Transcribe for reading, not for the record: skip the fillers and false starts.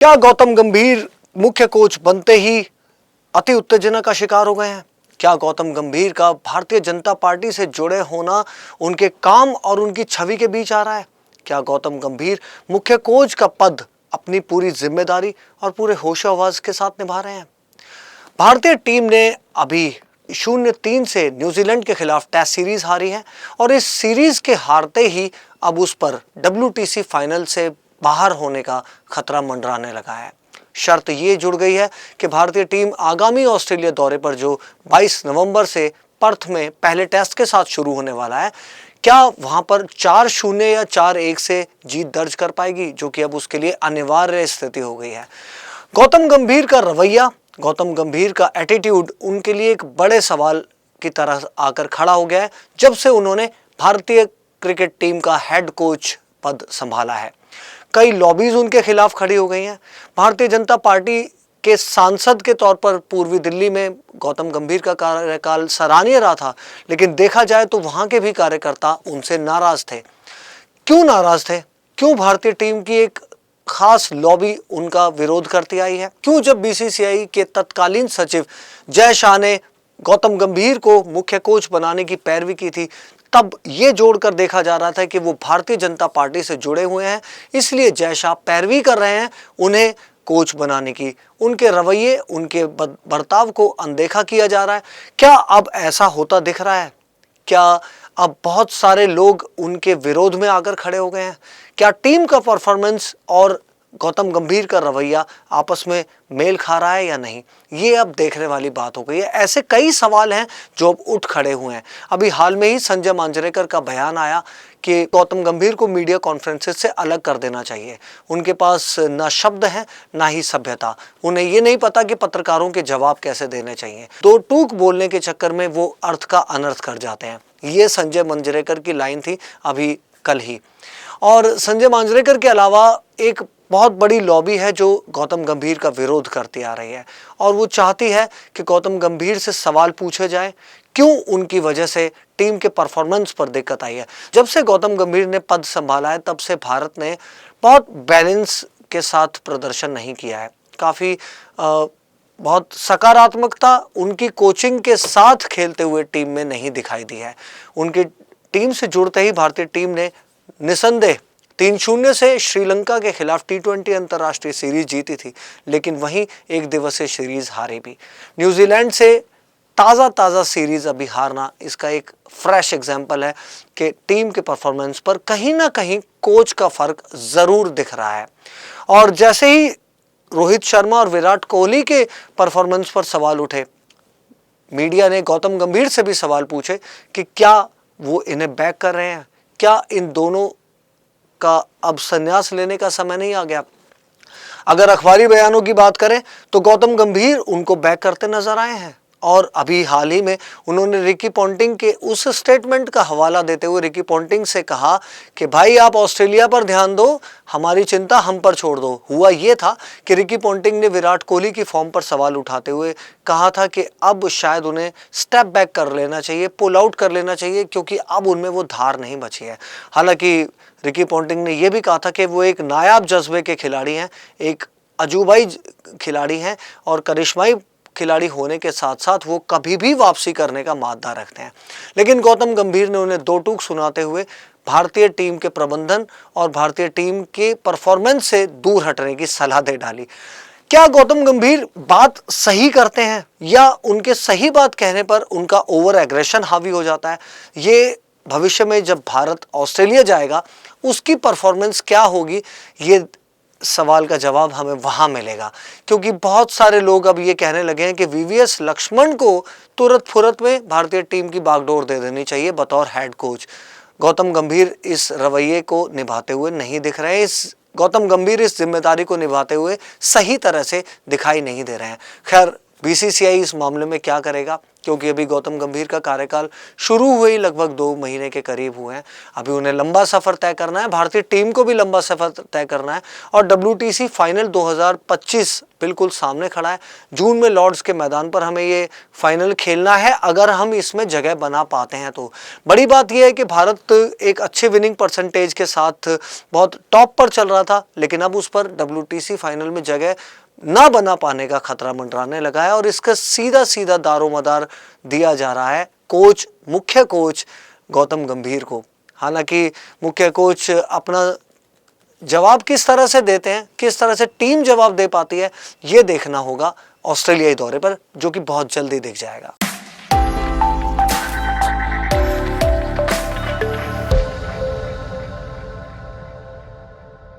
क्या गौतम गंभीर मुख्य कोच बनते ही अति उत्तेजना का शिकार हो गए हैं? क्या गौतम गंभीर का भारतीय जनता पार्टी से जुड़े होना उनके काम और उनकी छवि के बीच आ रहा है? क्या गौतम गंभीर मुख्य कोच का पद अपनी पूरी जिम्मेदारी और पूरे होशो हवास के साथ निभा रहे हैं? भारतीय टीम ने अभी 0-3 से न्यूजीलैंड के खिलाफ टेस्ट सीरीज हारी है और इस सीरीज के हारते ही अब उस पर WTC फाइनल से बाहर होने का खतरा मंडराने लगा है। शर्त ये जुड़ गई है कि भारतीय टीम आगामी ऑस्ट्रेलिया दौरे पर जो 22 नवंबर से पर्थ में पहले टेस्ट के साथ शुरू होने वाला है, क्या वहां पर 4-0 या 4-1 से जीत दर्ज कर पाएगी, जो कि अब उसके लिए अनिवार्य स्थिति हो गई है। गौतम गंभीर का रवैया, गौतम गंभीर का एटीट्यूड उनके लिए एक बड़े सवाल की तरह आकर खड़ा हो गया है जब से उन्होंने भारतीय क्रिकेट टीम का हेड कोच पद संभाला है। कई लॉबीज उनके खिलाफ खड़ी हो गई हैं। भारतीय जनता पार्टी के सांसद के तौर पर पूर्वी दिल्ली में गौतम गंभीर का कार्यकाल सराहनीय रहा था, लेकिन देखा जाए तो वहां के भी कार्यकर्ता उनसे नाराज थे। क्यों नाराज थे? क्यों भारतीय टीम की एक खास लॉबी उनका विरोध करती आई है? क्यों जब BCCI के तत्कालीन सचिव जय शाह ने गौतम गंभीर को मुख्य कोच बनाने की पैरवी की थी, तब ये जोड़कर देखा जा रहा था कि वो भारतीय जनता पार्टी से जुड़े हुए हैं, इसलिए जय शाह पैरवी कर रहे हैं उन्हें कोच बनाने की। उनके रवैये, उनके बर्ताव को अनदेखा किया जा रहा है। क्या अब ऐसा होता दिख रहा है? क्या अब बहुत सारे लोग उनके विरोध में आकर खड़े हो गए हैं? क्या टीम का परफॉर्मेंस और गौतम गंभीर का रवैया आपस में मेल खा रहा है या नहीं? ये अब देखने वाली बात हो गई है। ऐसे कई सवाल हैं जो अब उठ खड़े हुए हैं। अभी हाल में ही संजय मांजरेकर का बयान आया कि गौतम गंभीर को मीडिया कॉन्फ्रेंसेस से अलग कर देना चाहिए। उनके पास ना शब्द है ना ही सभ्यता। उन्हें ये नहीं पता कि पत्रकारों के जवाब कैसे देने चाहिए। दो टूक बोलने के चक्कर में वो अर्थ का अनर्थ कर जाते हैं। ये संजय मांजरेकर की लाइन थी अभी कल ही। और संजय मांजरेकर के अलावा एक बहुत बड़ी लॉबी है जो गौतम गंभीर का विरोध करती आ रही है और वो चाहती है कि गौतम गंभीर से सवाल पूछे जाए, क्यों उनकी वजह से टीम के परफॉर्मेंस पर दिक्कत आई है। जब से गौतम गंभीर ने पद संभाला है तब से भारत ने बहुत बैलेंस के साथ प्रदर्शन नहीं किया है। काफ़ी बहुत सकारात्मकता उनकी कोचिंग के साथ खेलते हुए टीम में नहीं दिखाई दी है। उनकी टीम से जुड़ते ही भारतीय टीम ने निसंदेह 3-0 से श्रीलंका के खिलाफ T20 अंतर्राष्ट्रीय सीरीज जीती थी, लेकिन वहीं एक दिवसीय सीरीज हारी भी। न्यूजीलैंड से ताज़ा सीरीज अभी हारना इसका एक फ्रेश एग्जाम्पल है कि टीम के परफॉर्मेंस पर कहीं ना कहीं कोच का फर्क जरूर दिख रहा है। और जैसे ही रोहित शर्मा और विराट कोहली के परफॉर्मेंस पर सवाल उठे, मीडिया ने गौतम गंभीर से भी सवाल पूछे कि क्या वो इन्हें बैक कर रहे हैं, क्या इन दोनों का अब संन्यास लेने का समय नहीं आ गया। अगर अखबारी बयानों की बात करें तो गौतम गंभीर उनको बैक करते नजर आए हैं और अभी हाल ही में उन्होंने रिकी पॉन्टिंग के उस स्टेटमेंट का हवाला देते हुए रिकी पॉन्टिंग से कहा कि भाई आप ऑस्ट्रेलिया पर ध्यान दो, हमारी चिंता हम पर छोड़ दो। हुआ ये था कि रिकी पॉन्टिंग ने विराट कोहली की फॉर्म पर सवाल उठाते हुए कहा था कि अब शायद उन्हें स्टेप बैक कर लेना चाहिए, पुल आउट कर लेना चाहिए, क्योंकि अब उनमें वो धार नहीं बची है। हालांकि रिकी पॉन्टिंग ने यह भी कहा था कि वो एक नायाब जज्बे के खिलाड़ी हैं, एक अजूबाई खिलाड़ी हैं और करिश्माई खिलाड़ी होने के साथ साथ वो कभी भी वापसी करने का मादा रखते हैं। लेकिन गौतम गंभीर ने उन्हें दो टूक सुनाते हुए भारतीय टीम के प्रबंधन और भारतीय टीम के परफॉर्मेंस से दूर हटने की सलाह दे डाली। क्या गौतम गंभीर बात सही करते हैं या उनके सही बात कहने पर उनका ओवर एग्रेशन हावी हो जाता है? ये भविष्य में जब भारत ऑस्ट्रेलिया जाएगा उसकी परफॉर्मेंस क्या होगी, ये सवाल का जवाब हमें वहां मिलेगा। क्योंकि बहुत सारे लोग अब ये कहने लगे हैं कि VVS लक्ष्मण को तुरंत फुरत में भारतीय टीम की बागडोर दे देनी चाहिए बतौर हेड कोच। गौतम गंभीर इस रवैये को निभाते हुए नहीं दिख रहे हैं। गौतम गंभीर इस जिम्मेदारी को निभाते हुए सही तरह से दिखाई नहीं दे रहे हैं। खैर, BCCI इस मामले में क्या करेगा, क्योंकि क्योंकि अभी गौतम गंभीर का कार्यकाल शुरू हुए ही लगभग 2 महीने के करीब हुए हैं। अभी उन्हें लंबा सफर तय करना है, भारतीय टीम को भी लंबा सफर तय करना है और WTC फाइनल 2025 बिल्कुल सामने खड़ा है। जून में लॉर्ड्स के मैदान पर हमें ये फाइनल खेलना है, अगर हम इसमें जगह बना पाते हैं तो। बड़ी बात यह है कि भारत एक अच्छे विनिंग परसेंटेज के साथ बहुत टॉप पर चल रहा था, लेकिन अब उस पर WTC फाइनल में जगह ना बना पाने का खतरा मंडराने लगा है और इसका सीधा सीधा दारोमदार दिया जा रहा है मुख्य कोच गौतम गंभीर को। हालांकि मुख्य कोच अपना जवाब किस तरह से देते हैं, किस तरह से टीम जवाब दे पाती है, ये देखना होगा ऑस्ट्रेलियाई दौरे पर, जो कि बहुत जल्दी दिख जाएगा।